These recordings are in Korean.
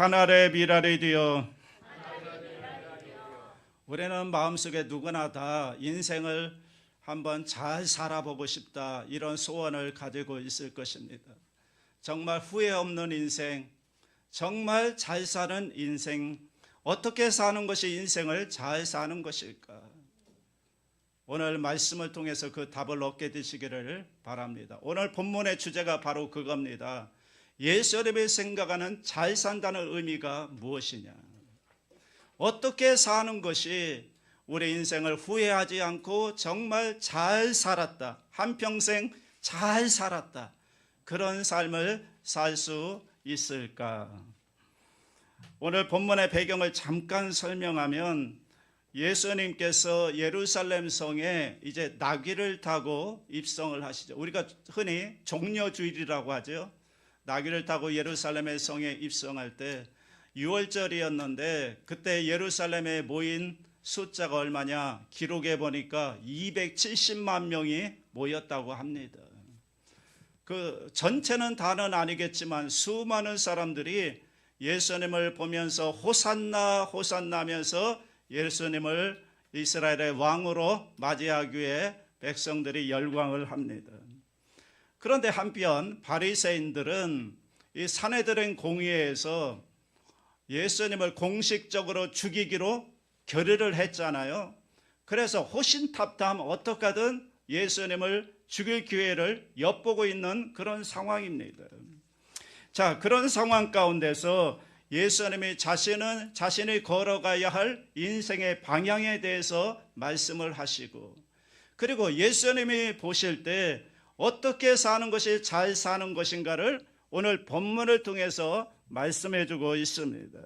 하늘의 미랄이 되어 우리는 마음속에 누구나 다 인생을 한번 잘 살아보고 싶다, 이런 소원을 가지고 있을 것입니다. 정말 후회 없는 인생, 정말 잘 사는 인생, 어떻게 사는 것이 인생을 잘 사는 것일까? 오늘 말씀을 통해서 그 답을 얻게 되시기를 바랍니다. 오늘 본문의 주제가 바로 그겁니다. 예수님이 생각하는 잘 산다는 의미가 무엇이냐? 어떻게 사는 것이 우리 인생을 후회하지 않고 정말 잘 살았다, 한평생 잘 살았다, 그런 삶을 살 수 있을까? 오늘 본문의 배경을 잠깐 설명하면 예수님께서 예루살렘 성에 이제 나귀를 타고 입성을 하시죠. 우리가 흔히 종려주일이라고 하죠. 나귀를 타고 예루살렘의 성에 입성할 때 6월절이었는데 그때 예루살렘에 모인 숫자가 얼마냐? 기록에 보니까 270만 명이 모였다고 합니다. 그 전체는 다는 아니겠지만 수많은 사람들이 예수님을 보면서 호산나 호산나 하면서 예수님을 이스라엘의 왕으로 맞이하기 위해 백성들이 열광을 합니다. 그런데 한편 바리새인들은 이 산헤드린 공의회에서 예수님을 공식적으로 죽이기로 결의를 했잖아요. 그래서 호신탑담 어떻게 하든 예수님을 죽일 기회를 엿보고 있는 그런 상황입니다. 자, 그런 상황 가운데서 예수님이 자신이 걸어가야 할 인생의 방향에 대해서 말씀을 하시고, 그리고 예수님이 보실 때 어떻게 사는 것이 잘 사는 것인가를 오늘 본문을 통해서 말씀해 주고 있습니다.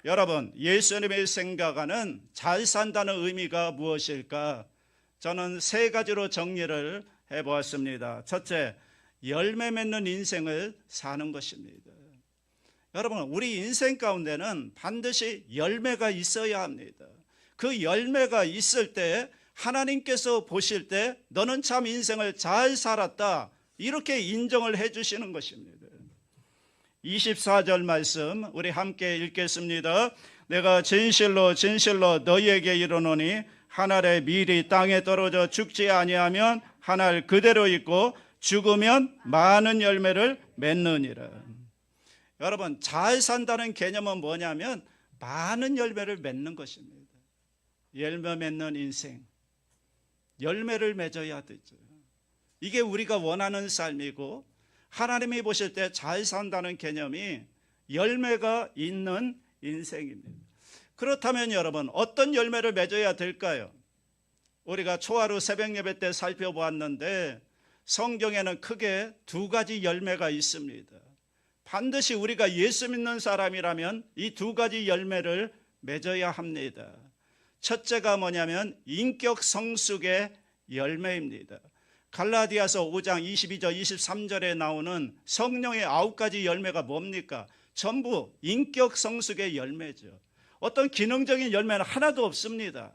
여러분, 예수님이 생각하는 잘 산다는 의미가 무엇일까? 저는 세 가지로 정리를 해보았습니다. 첫째, 열매 맺는 인생을 사는 것입니다. 여러분, 우리 인생 가운데는 반드시 열매가 있어야 합니다. 그 열매가 있을 때 하나님께서 보실 때 너는 참 인생을 잘 살았다, 이렇게 인정을 해 주시는 것입니다. 24절 말씀 우리 함께 읽겠습니다. 내가 진실로 진실로 너희에게 이르노니 한 알의 밀이 땅에 떨어져 죽지 아니하면 한 알 그대로 있고 죽으면 많은 열매를 맺느니라. 여러분, 잘 산다는 개념은 뭐냐면 많은 열매를 맺는 것입니다. 열매 맺는 인생, 열매를 맺어야 되죠. 이게 우리가 원하는 삶이고, 하나님이 보실 때 잘 산다는 개념이 열매가 있는 인생입니다. 그렇다면 여러분, 어떤 열매를 맺어야 될까요? 우리가 초하루 새벽 예배 때 살펴보았는데 성경에는 크게 두 가지 열매가 있습니다. 반드시 우리가 예수 믿는 사람이라면 이 두 가지 열매를 맺어야 합니다. 첫째가 뭐냐면 인격 성숙의 열매입니다. 갈라디아서 5장 22절 23절에 나오는 성령의 9가지 열매가 뭡니까? 전부 인격 성숙의 열매죠. 어떤 기능적인 열매는 하나도 없습니다.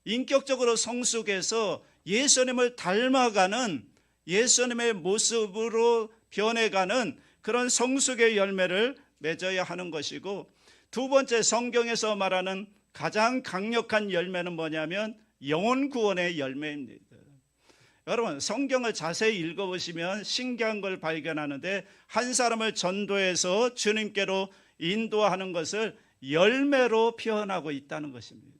인격적으로 성숙해서 예수님을 닮아가는, 예수님의 모습으로 변해가는 그런 성숙의 열매를 맺어야 하는 것이고, 두 번째 성경에서 말하는 가장 강력한 열매는 뭐냐면 영혼 구원의 열매입니다. 여러분, 성경을 자세히 읽어보시면 신기한 걸 발견하는데 한 사람을 전도해서 주님께로 인도하는 것을 열매로 표현하고 있다는 것입니다.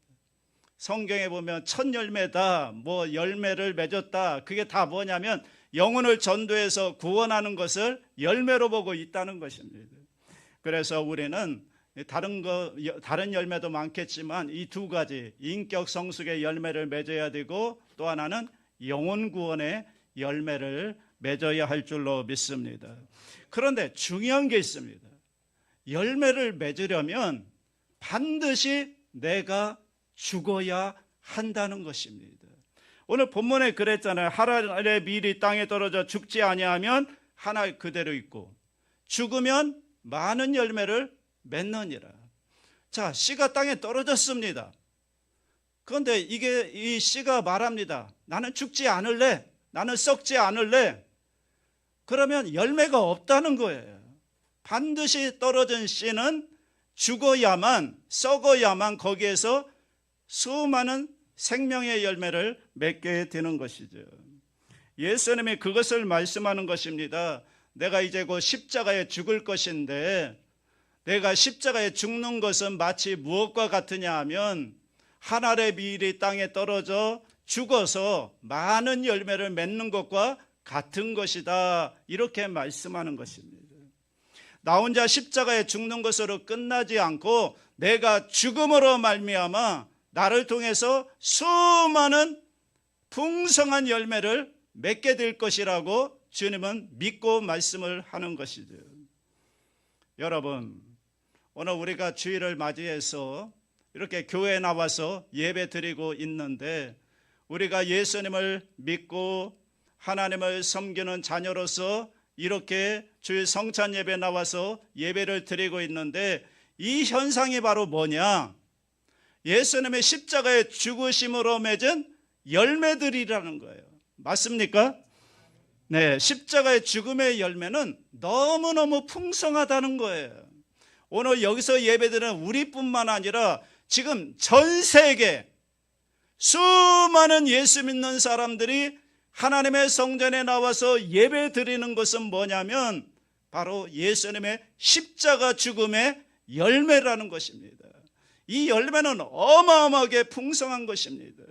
성경에 보면 첫 열매다, 뭐 열매를 맺었다, 그게 다 뭐냐면 영혼을 전도해서 구원하는 것을 열매로 보고 있다는 것입니다. 그래서 우리는 다른 열매도 많겠지만 이 두 가지, 인격 성숙의 열매를 맺어야 되고 또 하나는 영혼 구원의 열매를 맺어야 할 줄로 믿습니다. 그런데 중요한 게 있습니다. 열매를 맺으려면 반드시 내가 죽어야 한다는 것입니다. 오늘 본문에 그랬잖아요. 한 알의 밀이 땅에 떨어져 죽지 아니하면 한 알 그대로 있고 죽으면 많은 열매를 맺느니라. 자, 씨가 땅에 떨어졌습니다. 그런데 이 씨가 말합니다. 나는 죽지 않을래, 나는 썩지 않을래. 그러면 열매가 없다는 거예요. 반드시 떨어진 씨는 죽어야만, 썩어야만 거기에서 수많은 생명의 열매를 맺게 되는 것이죠. 예수님이 그것을 말씀하는 것입니다. 내가 이제 곧 십자가에 죽을 것인데, 내가 십자가에 죽는 것은 마치 무엇과 같으냐 하면 한 알의 밀이 땅에 떨어져 죽어서 많은 열매를 맺는 것과 같은 것이다, 이렇게 말씀하는 것입니다. 나 혼자 십자가에 죽는 것으로 끝나지 않고 내가 죽음으로 말미암아 나를 통해서 수많은 풍성한 열매를 맺게 될 것이라고 주님은 믿고 말씀을 하는 것이죠. 여러분, 오늘 우리가 주일을 맞이해서 이렇게 교회에 나와서 예배 드리고 있는데, 우리가 예수님을 믿고 하나님을 섬기는 자녀로서 이렇게 주일 성찬 예배에 나와서 예배를 드리고 있는데, 이 현상이 바로 뭐냐? 예수님의 십자가의 죽으심으로 맺은 열매들이라는 거예요. 맞습니까? 네, 십자가의 죽음의 열매는 너무너무 풍성하다는 거예요. 오늘 여기서 예배드리는 우리뿐만 아니라 지금 전 세계 수많은 예수 믿는 사람들이 하나님의 성전에 나와서 예배 드리는 것은 뭐냐면 바로 예수님의 십자가 죽음의 열매라는 것입니다. 이 열매는 어마어마하게 풍성한 것입니다.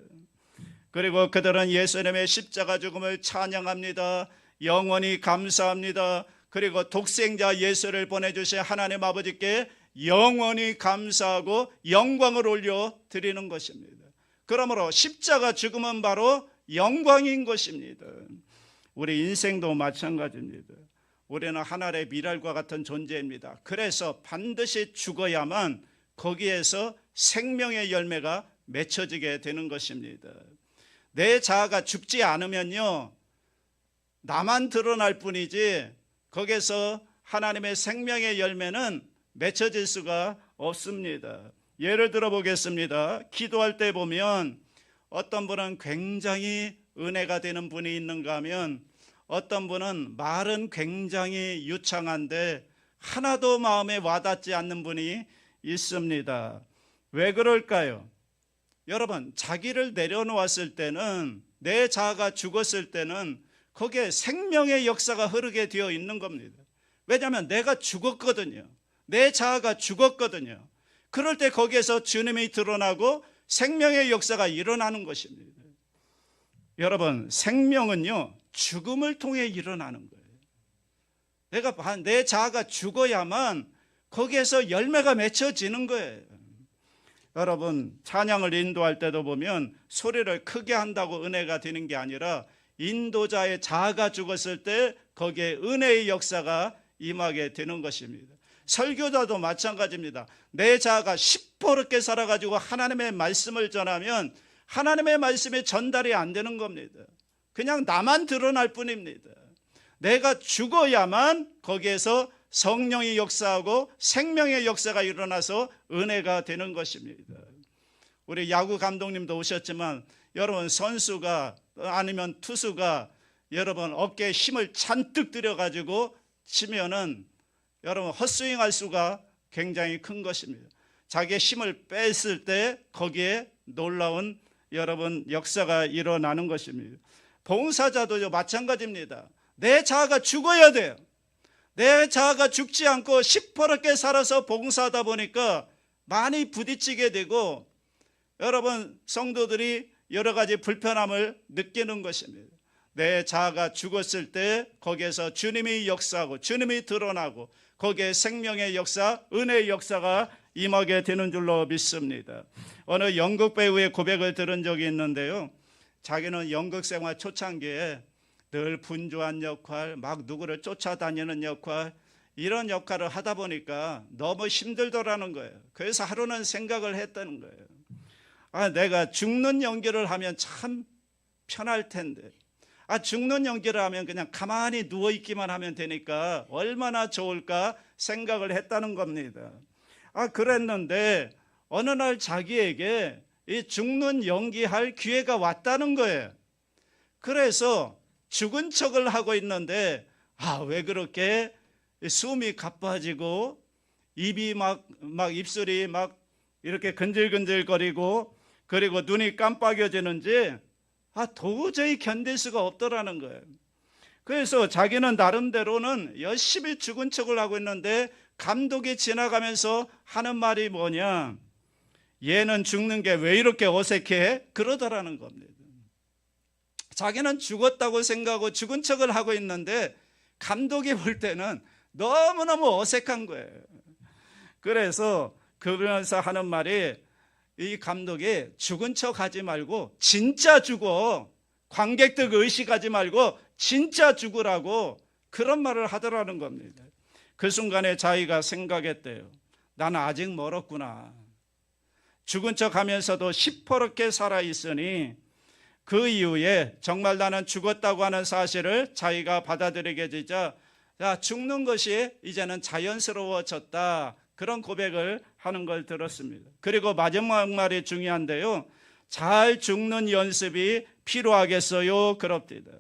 그리고 그들은 예수님의 십자가 죽음을 찬양합니다. 영원히 감사합니다. 그리고 독생자 예수를 보내주신 하나님 아버지께 영원히 감사하고 영광을 올려 드리는 것입니다. 그러므로 십자가 죽음은 바로 영광인 것입니다. 우리 인생도 마찬가지입니다. 우리는 하늘의 미랄과 같은 존재입니다. 그래서 반드시 죽어야만 거기에서 생명의 열매가 맺혀지게 되는 것입니다. 내 자아가 죽지 않으면요, 나만 드러날 뿐이지 거기에서 하나님의 생명의 열매는 맺혀질 수가 없습니다. 예를 들어 보겠습니다. 기도할 때 보면 어떤 분은 굉장히 은혜가 되는 분이 있는가 하면 어떤 분은 말은 굉장히 유창한데 하나도 마음에 와닿지 않는 분이 있습니다. 왜 그럴까요? 여러분, 자기를 내려놓았을 때는, 내 자아가 죽었을 때는 거기에 생명의 역사가 흐르게 되어 있는 겁니다. 왜냐하면 내가 죽었거든요. 내 자아가 죽었거든요. 그럴 때 거기에서 주님이 드러나고 생명의 역사가 일어나는 것입니다. 여러분, 생명은요, 죽음을 통해 일어나는 거예요. 내 자아가 죽어야만 거기에서 열매가 맺혀지는 거예요. 여러분, 찬양을 인도할 때도 보면 소리를 크게 한다고 은혜가 되는 게 아니라 인도자의 자아가 죽었을 때 거기에 은혜의 역사가 임하게 되는 것입니다. 설교자도 마찬가지입니다. 내 자아가 시퍼렇게 살아가지고 하나님의 말씀을 전하면 하나님의 말씀이 전달이 안 되는 겁니다. 그냥 나만 드러날 뿐입니다. 내가 죽어야만 거기에서 성령이 역사하고 생명의 역사가 일어나서 은혜가 되는 것입니다. 우리 야구 감독님도 오셨지만 여러분, 선수가 아니면 투수가 여러분 어깨에 힘을 잔뜩 들여가지고 치면은 여러분 헛스윙할 수가 굉장히 큰 것입니다. 자기의 힘을 뺐을 때 거기에 놀라운 여러분 역사가 일어나는 것입니다. 봉사자도 마찬가지입니다. 내 자아가 죽어야 돼요. 내 자아가 죽지 않고 시퍼렇게 살아서 봉사하다 보니까 많이 부딪히게 되고 여러분 성도들이 여러 가지 불편함을 느끼는 것입니다. 내 자아가 죽었을 때 거기에서 주님이 역사하고 주님이 드러나고 거기에 생명의 역사, 은혜의 역사가 임하게 되는 줄로 믿습니다. 어느 연극 배우의 고백을 들은 적이 있는데요, 자기는 연극 생활 초창기에 늘 분주한 역할, 막 누구를 쫓아다니는 역할, 이런 역할을 하다 보니까 너무 힘들더라는 거예요. 그래서 하루는 생각을 했다는 거예요. 내가 죽는 연기를 하면 참 편할 텐데, 죽는 연기를 하면 그냥 가만히 누워있기만 하면 되니까 얼마나 좋을까 생각을 했다는 겁니다. 그랬는데 어느 날 자기에게 이 죽는 연기할 기회가 왔다는 거예요. 그래서 죽은 척을 하고 있는데 왜 그렇게 숨이 가빠지고 입이 막 입술이 막 이렇게 근질근질거리고 그리고 눈이 깜빡여지는지 도저히 견딜 수가 없더라는 거예요. 그래서 자기는 나름대로는 열심히 죽은 척을 하고 있는데 감독이 지나가면서 하는 말이 뭐냐, 얘는 죽는 게 왜 이렇게 어색해? 그러더라는 겁니다. 자기는 죽었다고 생각하고 죽은 척을 하고 있는데 감독이 볼 때는 너무너무 어색한 거예요. 그래서 그러면서 하는 말이, 이 감독이 죽은 척 하지 말고 진짜 죽어, 관객들 의식하지 말고 진짜 죽으라고 그런 말을 하더라는 겁니다. 그 순간에 자기가 생각했대요. 나는 아직 멀었구나. 죽은 척 하면서도 시퍼렇게 살아있으니 그 이후에 정말 나는 죽었다고 하는 사실을 자기가 받아들이게 되자 죽는 것이 이제는 자연스러워졌다, 그런 고백을 하는 걸 들었습니다. 그리고 마지막 말이 중요한데요, 잘 죽는 연습이 필요하겠어요? 그럽니다.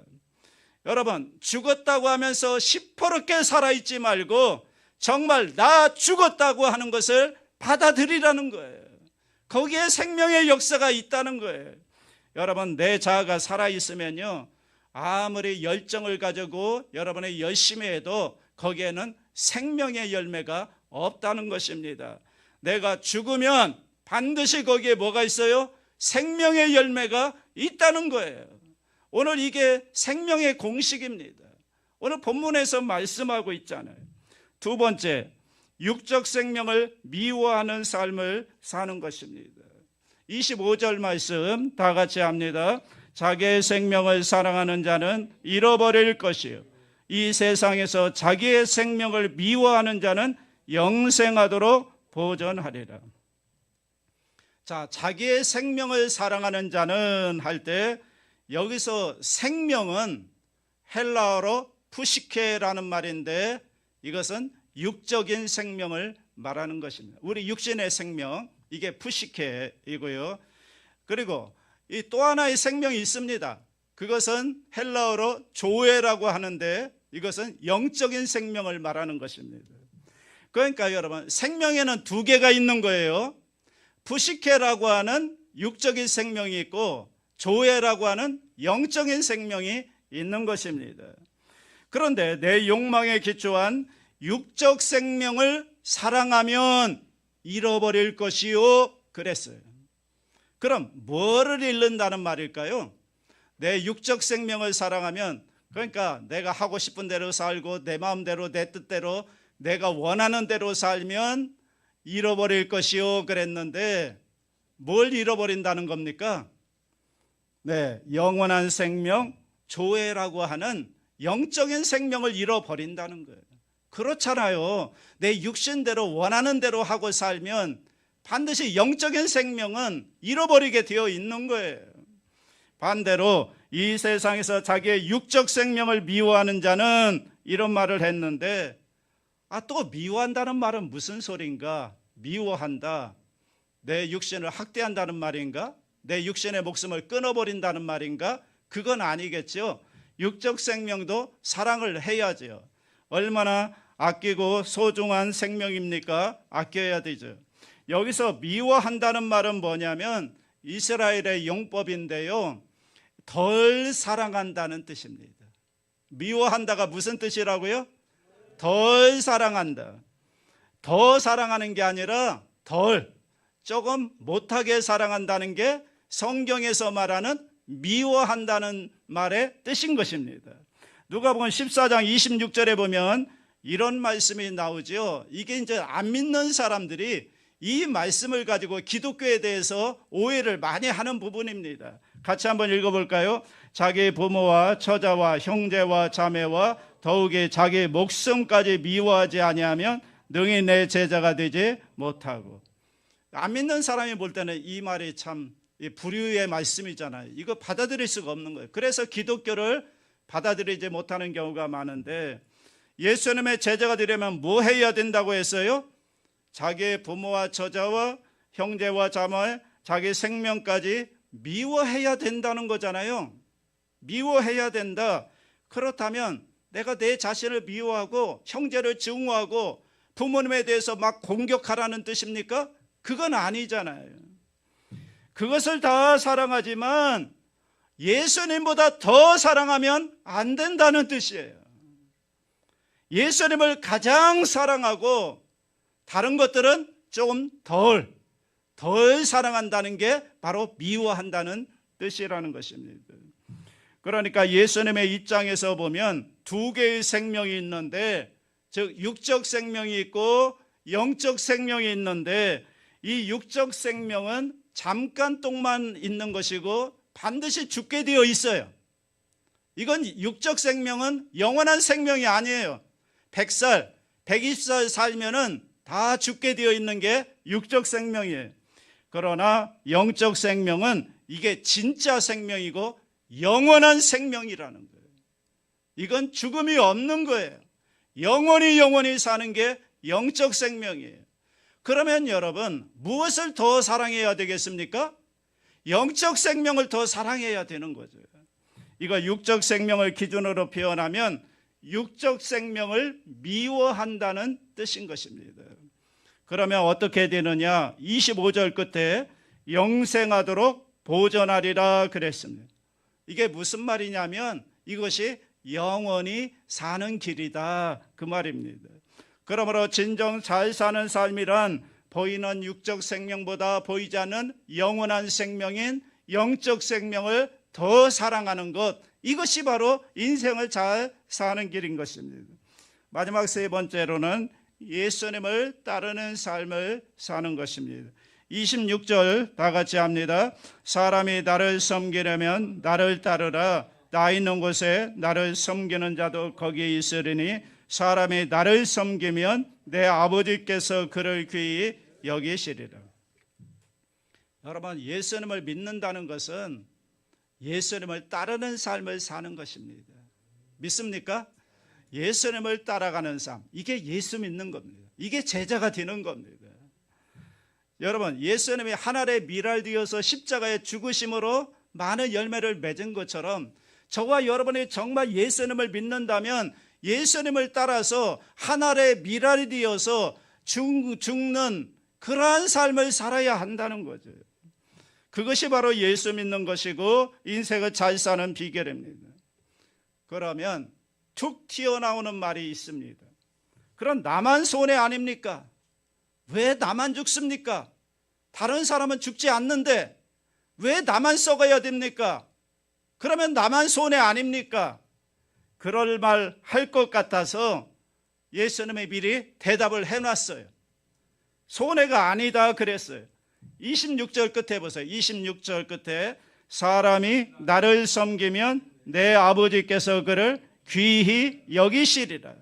여러분, 죽었다고 하면서 시퍼렇게 살아있지 말고 정말 나 죽었다고 하는 것을 받아들이라는 거예요. 거기에 생명의 역사가 있다는 거예요. 여러분, 내 자아가 살아있으면요, 아무리 열정을 가지고 여러분이 열심히 해도 거기에는 생명의 열매가 없다는 것입니다. 내가 죽으면 반드시 거기에 뭐가 있어요? 생명의 열매가 있다는 거예요. 오늘 이게 생명의 공식입니다. 오늘 본문에서 말씀하고 있잖아요. 두 번째, 육적 생명을 미워하는 삶을 사는 것입니다. 25절 말씀 다 같이 합니다. 자기의 생명을 사랑하는 자는 잃어버릴 것이요, 이 세상에서 자기의 생명을 미워하는 자는 영생하도록 보존하리라. 자, 자기의 생명을 사랑하는 자는 할 때 여기서 생명은 헬라어로 푸시케라는 말인데 이것은 육적인 생명을 말하는 것입니다. 우리 육신의 생명, 이게 푸시케이고요. 그리고 이 또 하나의 생명이 있습니다. 그것은 헬라어로 조에라고 하는데 이것은 영적인 생명을 말하는 것입니다. 그러니까 여러분, 생명에는 두 개가 있는 거예요. 푸시케라고 하는 육적인 생명이 있고 조에라고 하는 영적인 생명이 있는 것입니다. 그런데 내 욕망에 기초한 육적 생명을 사랑하면 잃어버릴 것이요, 그랬어요. 그럼 뭐를 잃는다는 말일까요? 내 육적 생명을 사랑하면, 그러니까 내가 하고 싶은 대로 살고 내 마음대로 내 뜻대로 내가 원하는 대로 살면 잃어버릴 것이요, 그랬는데 뭘 잃어버린다는 겁니까? 네, 영원한 생명, 조회라고 하는 영적인 생명을 잃어버린다는 거예요. 그렇잖아요. 내 육신대로 원하는 대로 하고 살면 반드시 영적인 생명은 잃어버리게 되어 있는 거예요. 반대로 이 세상에서 자기의 육적 생명을 미워하는 자는 이런 말을 했는데, 또 미워한다는 말은 무슨 소린가? 미워한다, 내 육신을 학대한다는 말인가? 내 육신의 목숨을 끊어버린다는 말인가? 그건 아니겠죠. 육적 생명도 사랑을 해야죠. 얼마나 아끼고 소중한 생명입니까? 아껴야 되죠. 여기서 미워한다는 말은 뭐냐면 이스라엘의 용법인데요, 덜 사랑한다는 뜻입니다. 미워한다가 무슨 뜻이라고요? 덜 사랑한다. 더 사랑하는 게 아니라 조금 못하게 사랑한다는 게 성경에서 말하는 미워한다는 말의 뜻인 것입니다. 누가복음 14장 26절에 보면 이런 말씀이 나오죠. 이게 이제 안 믿는 사람들이 이 말씀을 가지고 기독교에 대해서 오해를 많이 하는 부분입니다. 같이 한번 읽어볼까요? 자기 부모와 처자와 형제와 자매와 더욱이 자기 목숨까지 미워하지 아니하면 능히 내 제자가 되지 못하고. 안 믿는 사람이 볼 때는 이 말이 참 불의의 말씀이잖아요. 이거 받아들일 수가 없는 거예요. 그래서 기독교를 받아들이지 못하는 경우가 많은데, 예수님의 제자가 되려면 뭐 해야 된다고 했어요? 자기의 부모와 처자와 형제와 자매, 자기 생명까지 미워해야 된다는 거잖아요. 미워해야 된다. 그렇다면 내가 내 자신을 미워하고 형제를 증오하고 부모님에 대해서 막 공격하라는 뜻입니까? 그건 아니잖아요. 그것을 다 사랑하지만 예수님보다 더 사랑하면 안 된다는 뜻이에요. 예수님을 가장 사랑하고 다른 것들은 좀 덜 사랑한다는 게 바로 미워한다는 뜻이라는 것입니다. 그러니까 예수님의 입장에서 보면 두 개의 생명이 있는데, 즉 육적 생명이 있고 영적 생명이 있는데, 이 육적 생명은 잠깐 동안 있는 것이고 반드시 죽게 되어 있어요. 이건 육적 생명은 영원한 생명이 아니에요. 100살, 120살 살면은 다 죽게 되어 있는 게 육적 생명이에요. 그러나 영적 생명은 이게 진짜 생명이고 영원한 생명이라는 거예요. 이건 죽음이 없는 거예요. 영원히 사는 게 영적 생명이에요. 그러면 여러분, 무엇을 더 사랑해야 되겠습니까? 영적 생명을 더 사랑해야 되는 거죠. 이거 육적 생명을 기준으로 표현하면 육적 생명을 미워한다는 뜻인 것입니다. 그러면 어떻게 되느냐? 25절 끝에 영생하도록 보존하리라 그랬습니다. 이게 무슨 말이냐면 이것이 영원히 사는 길이다, 그 말입니다. 그러므로 진정 잘 사는 삶이란 보이는 육적 생명보다 보이지 않는 영원한 생명인 영적 생명을 더 사랑하는 것, 이것이 바로 인생을 잘 사는 길인 것입니다. 마지막 세 번째로는 예수님을 따르는 삶을 사는 것입니다. 26절 다 같이 합니다. 사람이 나를 섬기려면 나를 따르라. 나 있는 곳에 나를 섬기는 자도 거기에 있으리니 사람이 나를 섬기면 내 아버지께서 그를 귀히 여기시리라. 여러분, 예수님을 믿는다는 것은 예수님을 따르는 삶을 사는 것입니다. 믿습니까? 예수님을 따라가는 삶, 이게 예수 믿는 겁니다. 이게 제자가 되는 겁니다. 여러분, 예수님이 하늘에 미랄되어서 십자가에 죽으심으로 많은 열매를 맺은 것처럼 저와 여러분이 정말 예수님을 믿는다면 예수님을 따라서 하늘에 미랄이 되어서 죽는 그러한 삶을 살아야 한다는 거죠. 그것이 바로 예수 믿는 것이고 인생을 잘 사는 비결입니다. 그러면 툭 튀어나오는 말이 있습니다. 그럼 나만 손해 아닙니까? 왜 나만 죽습니까? 다른 사람은 죽지 않는데 왜 나만 썩어야 됩니까? 그러면 나만 손해 아닙니까? 그럴 말 할 것 같아서 예수님이 미리 대답을 해놨어요. 손해가 아니다 그랬어요. 26절 끝에 보세요. 26절 끝에 사람이 나를 섬기면 내 아버지께서 그를 귀히 여기시리라.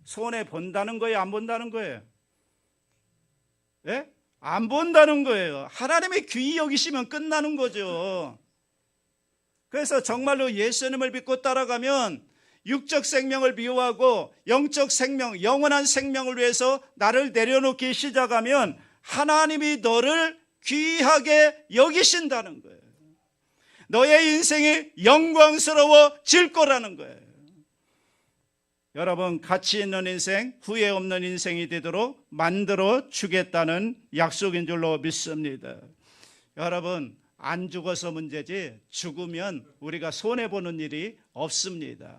손해 본다는 거예요? 안 본다는 거예요? 예? 안 본다는 거예요. 하나님이 귀히 여기시면 끝나는 거죠. 그래서 정말로 예수님을 믿고 따라가면 육적 생명을 미워하고 영적 생명, 영원한 생명을 위해서 나를 내려놓기 시작하면 하나님이 너를 귀하게 여기신다는 거예요. 너의 인생이 영광스러워질 거라는 거예요. 여러분, 가치 있는 인생, 후회 없는 인생이 되도록 만들어 주겠다는 약속인 줄로 믿습니다. 여러분, 안 죽어서 문제지 죽으면 우리가 손해보는 일이 없습니다.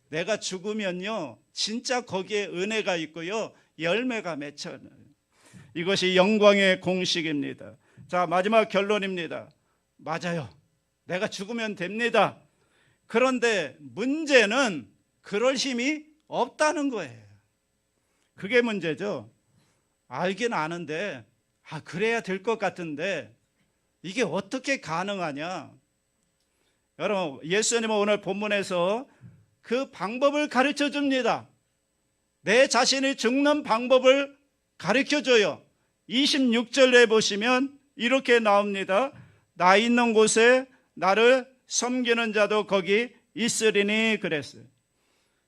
내가 죽으면요 진짜 거기에 은혜가 있고요 열매가 맺혀요. 이것이 영광의 공식입니다. 자, 마지막 결론입니다. 맞아요, 내가 죽으면 됩니다. 그런데 문제는 그럴 힘이 없다는 거예요. 그게 문제죠. 알긴 아는데 그래야 될 것 같은데 이게 어떻게 가능하냐. 여러분, 예수님은 오늘 본문에서 그 방법을 가르쳐 줍니다. 내 자신이 죽는 방법을 가르쳐 줘요. 26절에 보시면 이렇게 나옵니다. 나 있는 곳에 나를 섬기는 자도 거기 있으리니 그랬어요.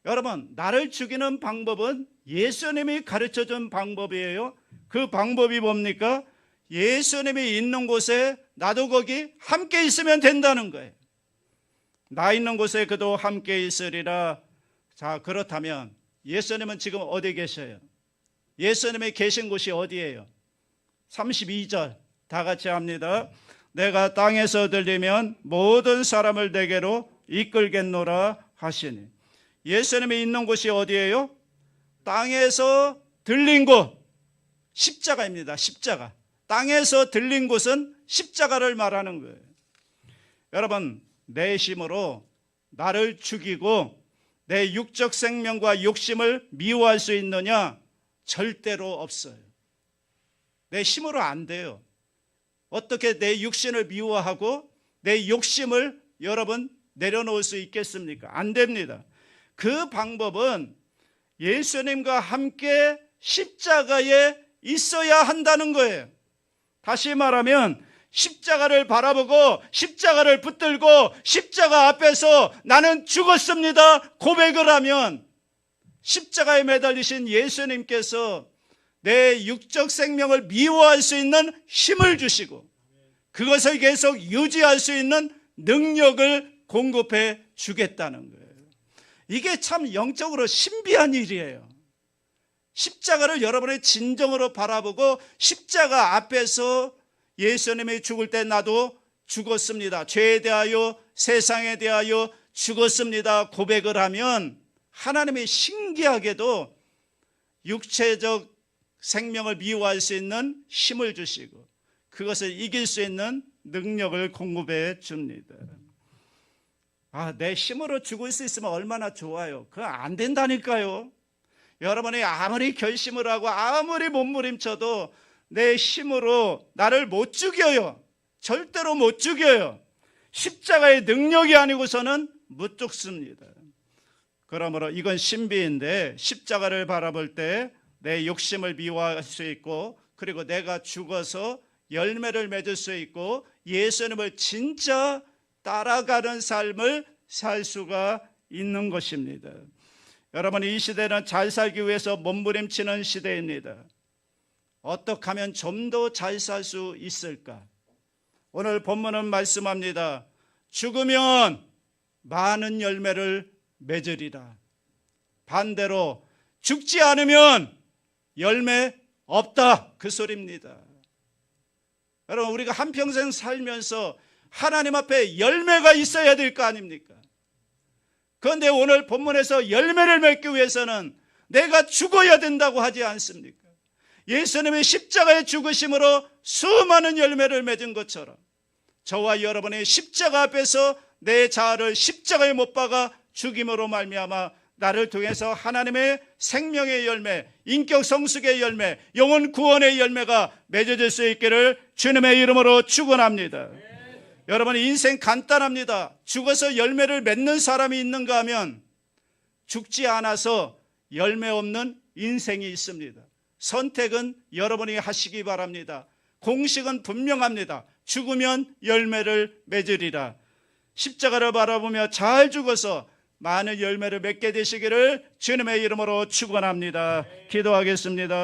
여러분, 나를 죽이는 방법은 예수님이 가르쳐 준 방법이에요. 그 방법이 뭡니까? 예수님이 있는 곳에 나도 거기 함께 있으면 된다는 거예요. 나 있는 곳에 그도 함께 있으리라. 자, 그렇다면 예수님은 지금 어디 계셔요? 예수님이 계신 곳이 어디예요? 32절 다 같이 합니다. 내가 땅에서 들리면 모든 사람을 내게로 이끌겠노라 하시니. 예수님이 있는 곳이 어디예요? 땅에서 들린 곳, 십자가입니다. 십자가. 땅에서 들린 곳은 십자가를 말하는 거예요. 여러분, 내 힘으로 나를 죽이고 내 육적 생명과 욕심을 미워할 수 있느냐? 절대로 없어요. 내 힘으로 안 돼요. 어떻게 내 육신을 미워하고 내 욕심을 여러분 내려놓을 수 있겠습니까? 안 됩니다. 그 방법은 예수님과 함께 십자가에 있어야 한다는 거예요. 다시 말하면 십자가를 바라보고 십자가를 붙들고 십자가 앞에서 나는 죽었습니다 고백을 하면 십자가에 매달리신 예수님께서 내 육적 생명을 미워할 수 있는 힘을 주시고 그것을 계속 유지할 수 있는 능력을 공급해 주겠다는 거예요. 이게 참 영적으로 신비한 일이에요. 십자가를 여러분의 진정으로 바라보고 십자가 앞에서 예수님이 죽을 때 나도 죽었습니다. 죄에 대하여 세상에 대하여 죽었습니다 고백을 하면 하나님이 신기하게도 육체적 생명을 미워할 수 있는 힘을 주시고 그것을 이길 수 있는 능력을 공급해 줍니다. 내 힘으로 죽을 수 있으면 얼마나 좋아요. 그거 안 된다니까요. 여러분이 아무리 결심을 하고 아무리 몸부림쳐도 내 힘으로 나를 못 죽여요. 절대로 못 죽여요. 십자가의 능력이 아니고서는 못 죽습니다. 그러므로 이건 신비인데 십자가를 바라볼 때 내 욕심을 미워할 수 있고 그리고 내가 죽어서 열매를 맺을 수 있고 예수님을 진짜 따라가는 삶을 살 수가 있는 것입니다. 여러분, 이 시대는 잘 살기 위해서 몸부림치는 시대입니다. 어떻게 하면 좀 더 잘 살 수 있을까? 오늘 본문은 말씀합니다. 죽으면 많은 열매를 맺으리라. 반대로 죽지 않으면 열매 없다 그 소리입니다. 여러분, 우리가 한평생 살면서 하나님 앞에 열매가 있어야 될 거 아닙니까? 그런데 오늘 본문에서 열매를 맺기 위해서는 내가 죽어야 된다고 하지 않습니까? 예수님의 십자가의 죽으심으로 수많은 열매를 맺은 것처럼 저와 여러분의 십자가 앞에서 내 자아를 십자가에 못 박아 죽임으로 말미암아 나를 통해서 하나님의 생명의 열매, 인격 성숙의 열매, 영혼 구원의 열매가 맺어질 수 있기를 주님의 이름으로 축원합니다. 여러분, 인생 간단합니다. 죽어서 열매를 맺는 사람이 있는가 하면 죽지 않아서 열매 없는 인생이 있습니다. 선택은 여러분이 하시기 바랍니다. 공식은 분명합니다. 죽으면 열매를 맺으리라. 십자가를 바라보며 잘 죽어서 많은 열매를 맺게 되시기를 주님의 이름으로 축원합니다. 기도하겠습니다.